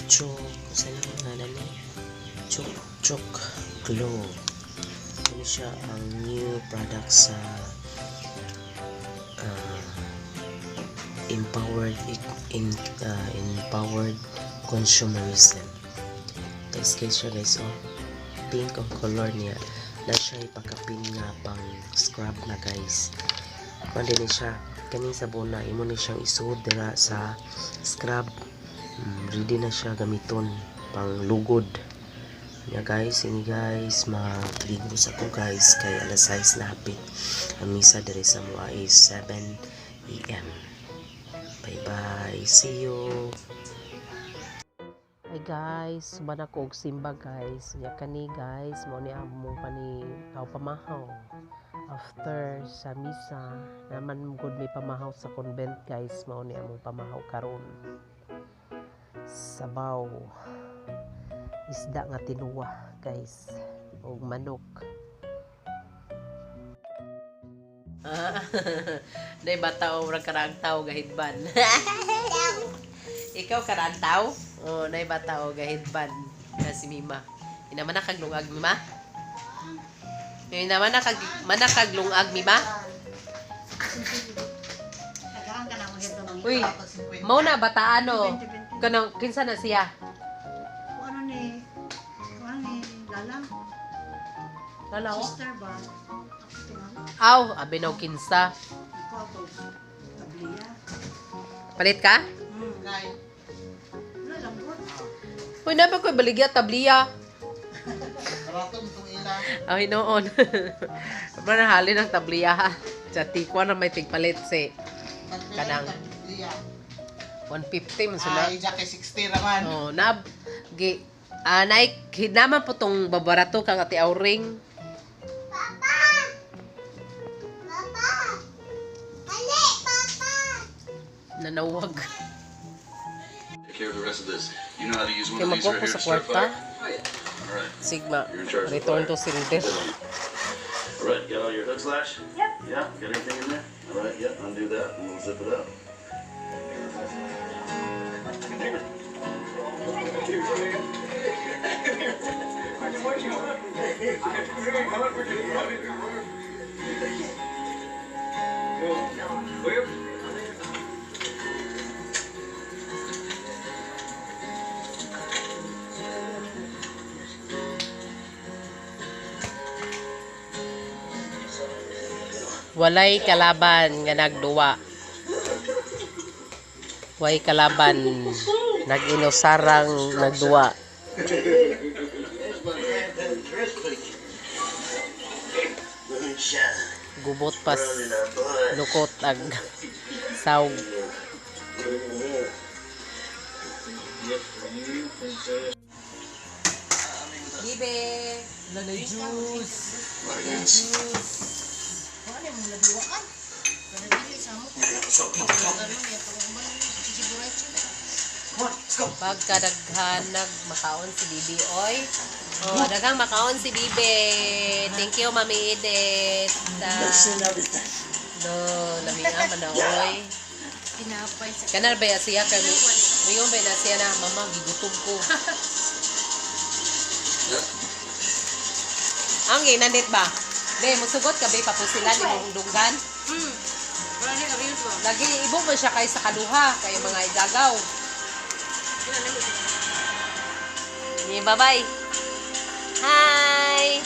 Chok, saan ang ngalan mo? Chok Glow. Ano siya ang new product sa empowered consumerism. Guys siya guys, oh. Pink ang color niya. Na siya ipakapin nga pang scrub na guys. Kung din siya, kaning sabon na imo ni siyang isuod dira sa scrub. Ready na siya gamiton pang lugod. Ya guys, ini guys, magligo sa ko guys kay alas 6 na hapit. Ang misa diri sa mua is 7 AM. Bye bye, see you. Hi guys, suban ako og simba guys. Ya kani guys, mao ni among pamahaw. After sa misa, naman gud may pamahaw sa convent guys, mao ni among pamahaw karon. Sabaw. Isda nga tinuwa guys og manok. Day bata o karang tao gahidban. Ikaw karang tao? Oh, day bata o gahidban na si Mima. Inaman na kag lungag Mima? Inaman na kag lungag Mima? Uy, mao na bata ano? Kanang kinsa na siya? Lala ko? Sister ba? Aw, abinaw kinsa. Palit ka? Uy, napa ko'y baligya, tabliya. Ay, noon. Manahali ng tabliya. Sa tikwa na may tigpalit si kanang 150 man sila. Ay, jake 60 naman. Oh, naik hinaman po tong babarato kang ati auring. Nanawag. Care of the rest of this. You know how to use one Kaya of these right magpo here sa to start kwarta. fire? Alright. Sigma. You're in charge of the Return fire. to sender. Alright, got all your hook slash? Yep. Yeah, got anything in there? Alright, yep, undo that and we'll zip it up. Walay kalaban nga nagduwa. Walay kalaban nag-inusarang nagduwa. Gubot pas lukot ag sawg. Bibe, nanay juice. Pagkadaghan makaon si Bibi oy. Oh, daghang makaon si Bibi. Thank you Mami Edith. Do, lamian man na oy. Pinapay sa Kanar ba siya kay Mayon ba na siya na mama gigutom ko. Ang ginandit ba? Be, musugot ka be papusilan ni mong dunggan. Lagi ibo man siya kay sa kaluha kay mga igagaw. Ni bye-bye. Hi.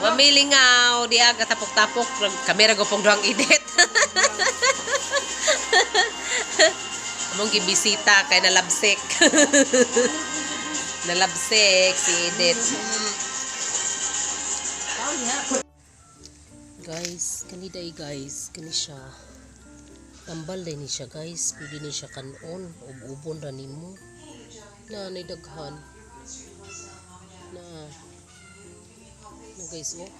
Wamilingaw diya gatapok-tapok kamera go pong duang edit. Among gibisita kay nalabsik. Nalabsik si Edith. Guys, kaniday guys, kani siya. Tambal din siya guys, pwede ni siya kanon, ubon ra nimo. Na daghan. Na guys, oh.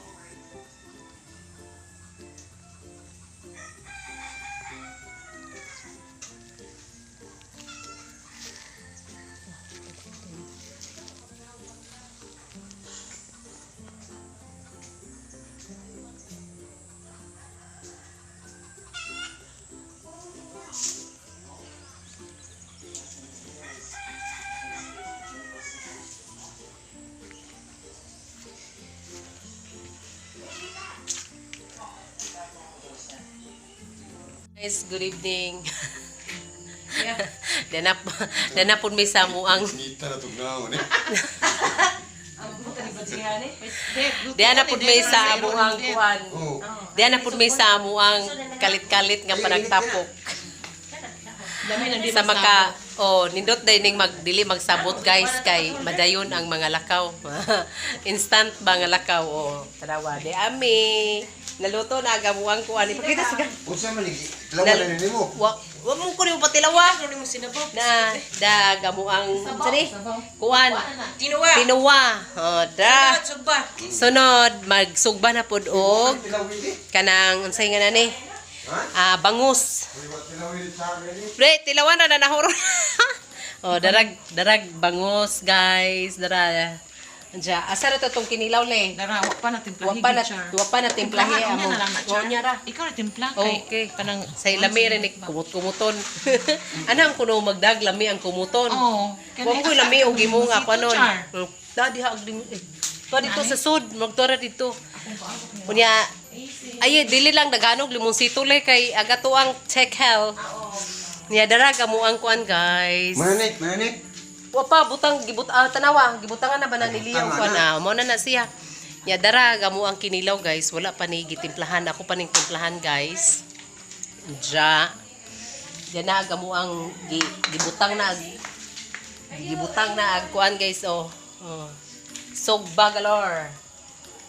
Guys, good evening. Yeah. Dana po may samuang. Ngita na tugnaon eh. Ang buta ni Badrihan eh. Diana po may samuang kuan. Oh. Diana po may samuang kalit-kalit nga panagtapok. Dami nang di Sa maka nindot day ning magdili magsabot guys kay madayon ang mga lakaw. Instant ba nga lakaw tarawa de ami. Naluto na gamuang kuan. Ipakita sa Unsa man iki? Lawan na nimo. Wa mo ko nimo patilawa. Ano mo sinabaw? Na gamuang sani kuan. Tinuwa. Pinuwa. Da. Sugba. Sunod magsugba na pud og kanang unsay nga nani? Bangus. Pre, tilawan na nahuro. Darag bangus guys. Dara. Anja, asa ra to tong kinilaw le? Dara, wa pa na timplahi. Wa pa na timplahi amo. Wa niya ra. Ikaw na timpla Okay. Kanang say lami rin ni kumut-kumuton. Anang kuno magdag lami ang kumuton. Oo. Wa mo koy lami og gimunga pa nun. Dadi ha og dito sa sud, magtura dito. Kunya ay dili lang daghanog limonsito le kay aga to ang check hell. Niya dara mo ang kuan guys. Manit. Wa pa butang tanawa, gibutangan na ba na niliyaw kuan mo na siya. Niya dara mo ang kinilaw guys, wala pa ni gitimplahan, ako pa ning timplahan guys. Diyan na mo ang gibutang na ag kuan guys Sugba galore.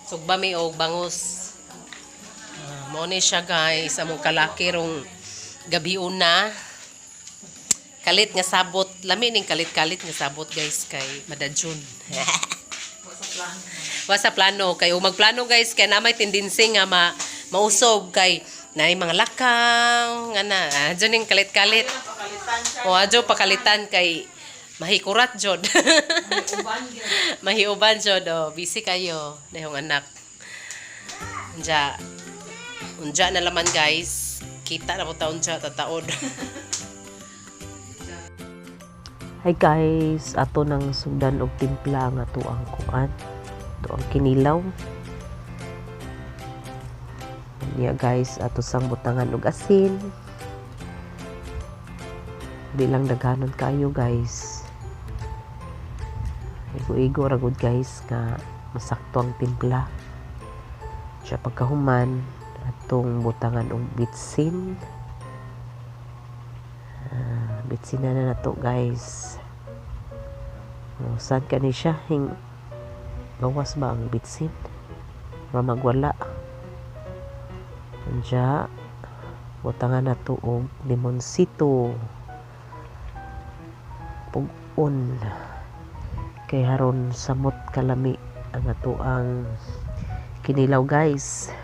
Sugba mi og bangus. Mao ni siya guys, among kalaki rong gabiun na. Kalit nga sabot, lami ning kalit-kalit nga sabot guys kay madadyon. Wasa plano kay magplano guys kay na may tendency nga mausog kay naay mga lakaw nga na. Adyo ning kalit-kalit. Adyo pakalitan kay mahikurat jod. Mahiuban jod busy kayo dayong anak. Unja na laman guys. Kita na po taon siya tataod. Hi guys, ato nang sundan og timpla nga to ang kuan. To ang kinilaw. Niya guys, ato sang butangan og asin. Di lang daghanon kayo guys. Igo-igo ra gud guys nga masakto ang timpla. Siya pagkahuman atong butangan og bitsin. Bitsin na to guys. Saan ka ni siya? Gawas ba ang bitsin? Para magwala. Anja, butangan na to og limonsito. Pugon. Kay haron samot kalami ang ato ang kinilaw guys.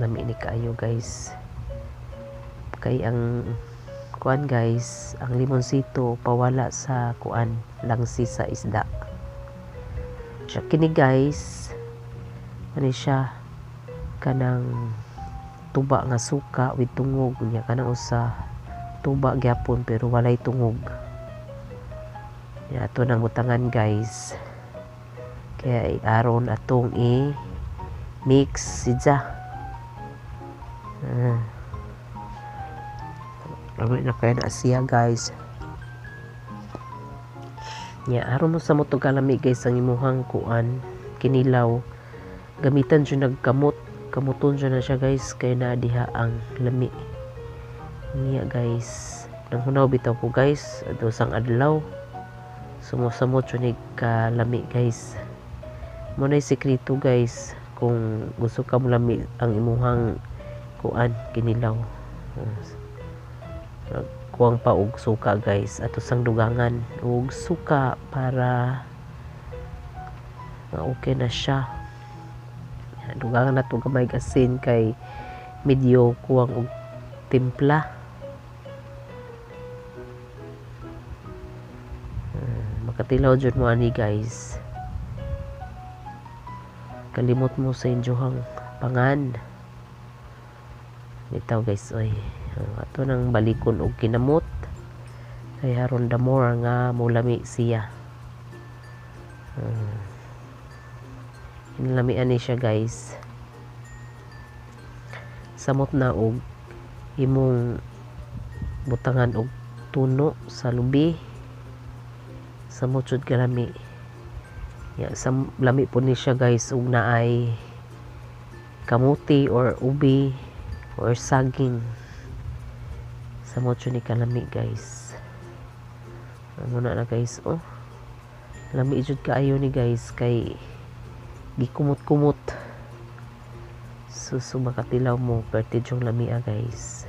Lami ni kaayo guys. Kay ang kuan guys, ang limonsito pawala sa kuan langsi sa isda. Siya kini guys, ano siya kanang tuba nga suka with tungog niya, kanang usa tuba gyapon pero walay tungog. Ya ato nang butangan guys. Kaya aron atong mix sidya. Ramay na kaya na siya guys. Aron mo sa mo to kalami guys ang imuhang kuan kinilaw. Gamitan siya nagkamot. Kamuton siya na siya guys kay na diha ang lami. Niya guys. Nang hunaw bitaw ko guys. Ato sang adlaw. Sumusamot siya ni kalami guys. Muna yung sekreto guys. Kung gusto ka mo lami ang imuhang kuan kinilaw. Kuwang pa og suka guys. Ato sang dugangan og suka para okay na siya. Dugangan na ito gamay asin kay medyo kuwang og timpla. Makatilaw dyan mo ani guys. Kalimot mo sa inyohang pangan. Bitaw guys oy. Ato nang balikon og kinamot. Kay haron damor nga mulami siya. Inlamian ni siya guys. samot na og imong butangan og tuno sa lubi. Samot jud kalami. Ya, lami po ni siya guys ug naay kamuti or ubi or saging. Samot jud ni kalami guys. Muna na guys, oh. Lami jud kaayo ni guys kay gikumot-kumot. Suso makatilaw mo perte yung lamia guys.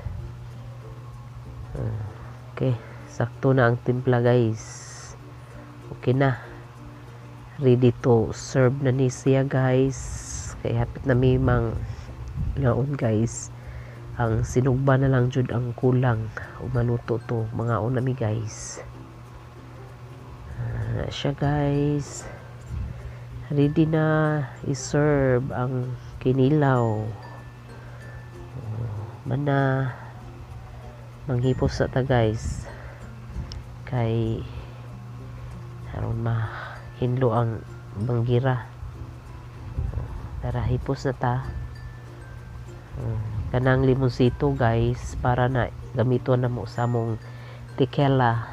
Okay, sakto na ang timpla guys. Okay na. Ready to serve na ni siya guys. Kay hapit na may ngaon guys. Ang sinugba na lang jud ang kulang. O maluto to mga unami guys. Na siya guys. Ready na i-serve ang kinilaw. Mana manghipos sa ta guys. Kay aron mahinlo ang banggira. Tara hipos na ta. Kanang limonsito guys para na gamiton na mo sa mong tequila.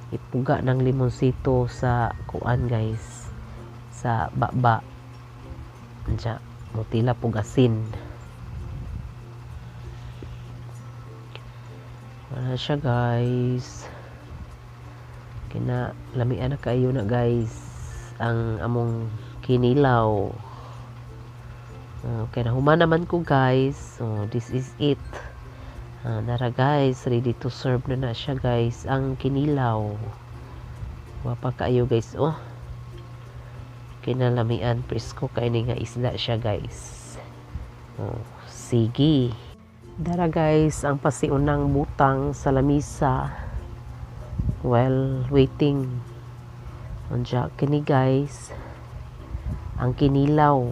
Ipuga ng limonsito sa kuan guys, sa baba. Diya, mutila pugasin. Wala siya guys. Kina lamian na kayo na guys ang among kinilaw. Okay, nahuman naman ko guys. So this is it. Nara guys, ready to serve na siya guys ang kinilaw. Wapa kayo guys, oh. Kinalamian presko kay ni nga isda siya guys. Oh, sige. Dara guys, ang pasiunang butang sa lamisa. While waiting. Anja kini guys ang kinilaw.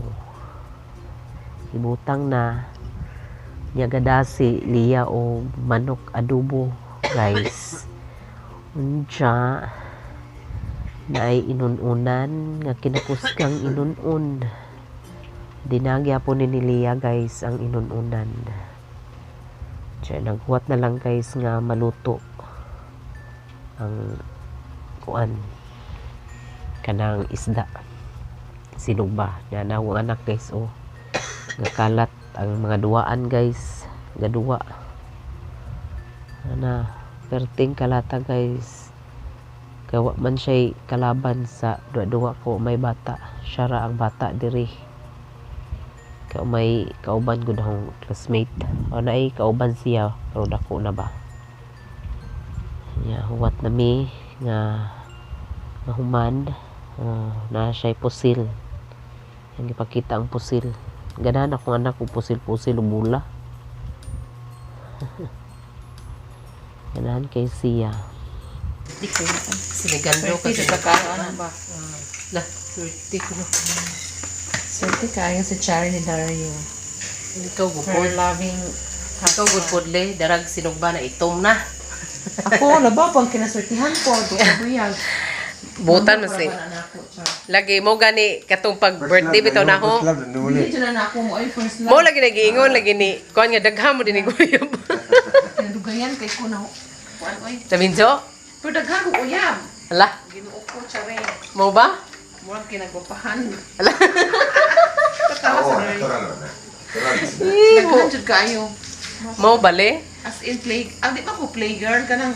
Ibutang na nyagadasi liya o manok adobo guys. Unja naay inununan nga kinakusgang inunun. Dinagya po ni Liya guys ang inununan. Diyan naghuwat na lang guys nga maluto ang kuan kanang isda sinugba na nawang anak guys, oh. Ngakalat ang mga duwaan guys, gaduwa ana perting kalata guys. Kawa man siya kalaban sa duwa ko may bata, siya ra ang bata diri. Ka may kauban gud akong classmate o naay kauban siya pero dako na ba ya huwat na mi nga mahuman. Na siya pusil yang ipakita ang pusil. Ganahan akong anak kung pusil-pusil o bula. Ganahan kay siya. Di ko na. Sinigando kasi. Sa kakao ano ba? La, swerte ko. Swerte kayo sa Chari ni Dario. Ikaw For gupod. loving. Ikaw gupod le. Darag sinugba na itom na. Ako, laba pang kinaswertihan ko. Dukabuyag. Butan mo si. Lagi mo gani katong pag birthday bitaw na ho. Hindi dyan na ako mo ay first Mo love. lagi nagiingon lagi ni kuan nga daghan mo din ni Guyab. Kinadugayan kay ko na. Kuan oy. Saminjo? Pero daghan ko uyab. Ala, Ginuo ko Chari. mo ba? Murang kinagwapahan. Ala. Katawa sa Oo, Dario. natural na. Natural. Daghan jud kayo. Mo bale? As in play. Di ba ko play girl ka nang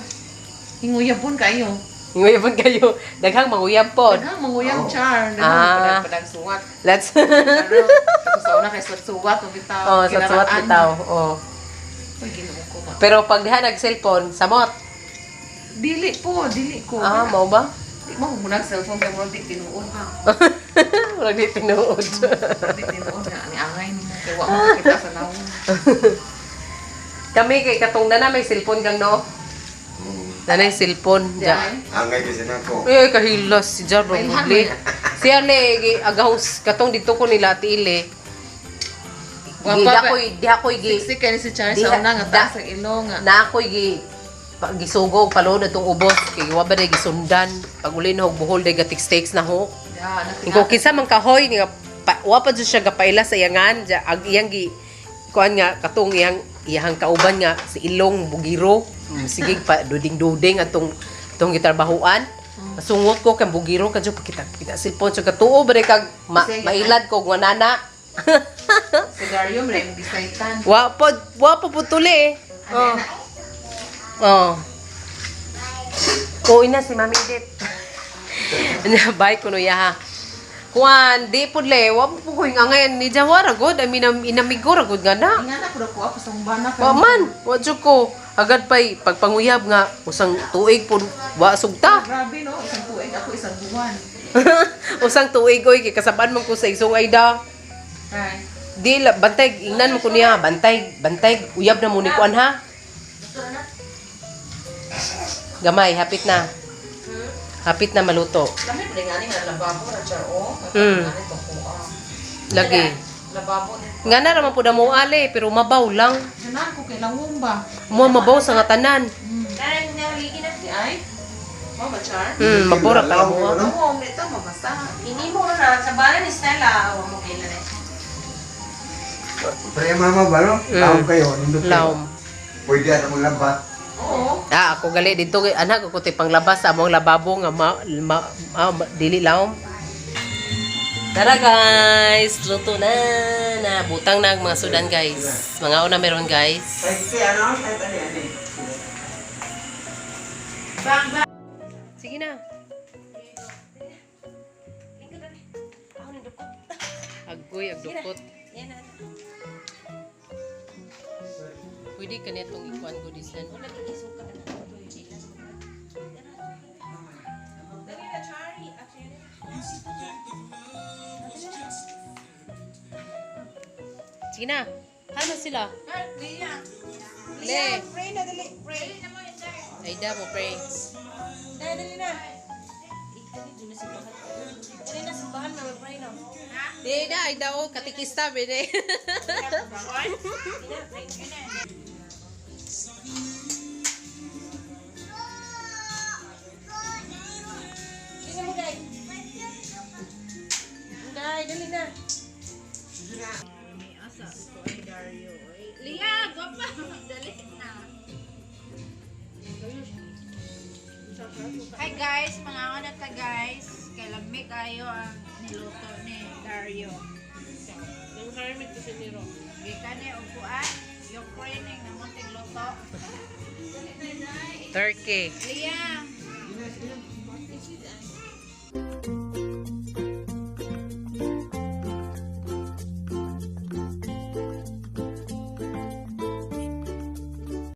hinguyabon kayo. Nguyabon kayo. Daghang manguyab pod. Daghang manguyab Char. Ah. Daghang suwat. Let's Pero sa una kay suwat o bitaw. Oh, sa suwat bitaw. Oh. Ay, Ginoo ko ba. Pero pag diha nag-cellphone, samot. Dili ko. Ah, mo ba? Di mo kung nag-cellphone kay mo di tinuod ha. Wala di tinuod. Di tinuod na ni angay nimo kay wa mo kita sa naong. Kami kay katong na may cellphone kang no. Nanay cellphone ja. Angay kasi na ko. Eh kahilas si Jaro May Budli. Siya le agahos katong dito ko nila tile. Di ako'y gi Siksik kay ni si Char Di- sa una nga da- taas ang ilo nga. na ako'y gisugog palod atong ubos kay wa ba day gisundan pag uli na og buhol day gatik steaks na ho. Ya, Ikaw kinsa man kahoy nga wa pa jud siya gapaila sa yangan ja ag iyang kuan nga katong iyang kauban nga si Ilong Bugiro. Sige pa duding-duding atong gitrabahuan. Masungot ko kay Bugiro kadyo kita cellphone so katuo bare kag mailad ko nga nana. Si Dario mo rin bisaytan. Wa pa putuli eh. Oh. Oh, ina si Mami Edith. Bye kuno ya. Kuan, di pud le, wa po ko nga ngayon ni Jawara god, I mean inamigo ra god nga na. Ingana pud ko ako sa umbana Oh, ka. Wa man, wa jud ko. Agad pay pagpanguyab nga usang tuig pud wa sugta. Grabe no, isang tuig ako isang buwan. Usang tuig oy kay kasabaan man ko sa isungay da. Ay. Di la bantay ingnan mo ko niya, bantay uyab na mo ni kuan ha. Gamay, hapit na. Hapit na maluto. Kami pwede nga nga lababo na siya, oh. Hmm. Ano ito po, ah. Lagi. Lababo din. Nga na naman po na mo ale, pero mabaw lang. Diyan ko kailangan ba? Mo mabaw sa nga tanan. Ay, naligi na si ay. Mama Char. Mabura ka mo. Oo, ito mabasa. Ini mo na sa balan ni Stella, awa mo kailan eh. Pre mama ba no? Laom kayo, nindot kayo. Laom. Pwede na mong lambat. Oo. Ako gali dito anak ko ti panglabas sa among lababo nga dili laom. Tara guys, luto na. Butang na ang mga sudan guys. Mga una meron guys. Sige na. Agoy, agdukot. Pwede ka netong ikuan ko disan. Wala kikisuka na. Sige na. Ano sila? Le. Pray na dali. Pray. Ay da mo pray. Dali na. Dali na simbahan na pray na. Di da ay da o katikista bene. Dai, dali na. Liya, gwapa. Dali na. Hi guys, mga na ta guys. Kay lamig kayo ang niluto ni Dario. Yung harmit ko si Nero. Gikan ni upuan, yung training na munting luto. Turkey. Liya,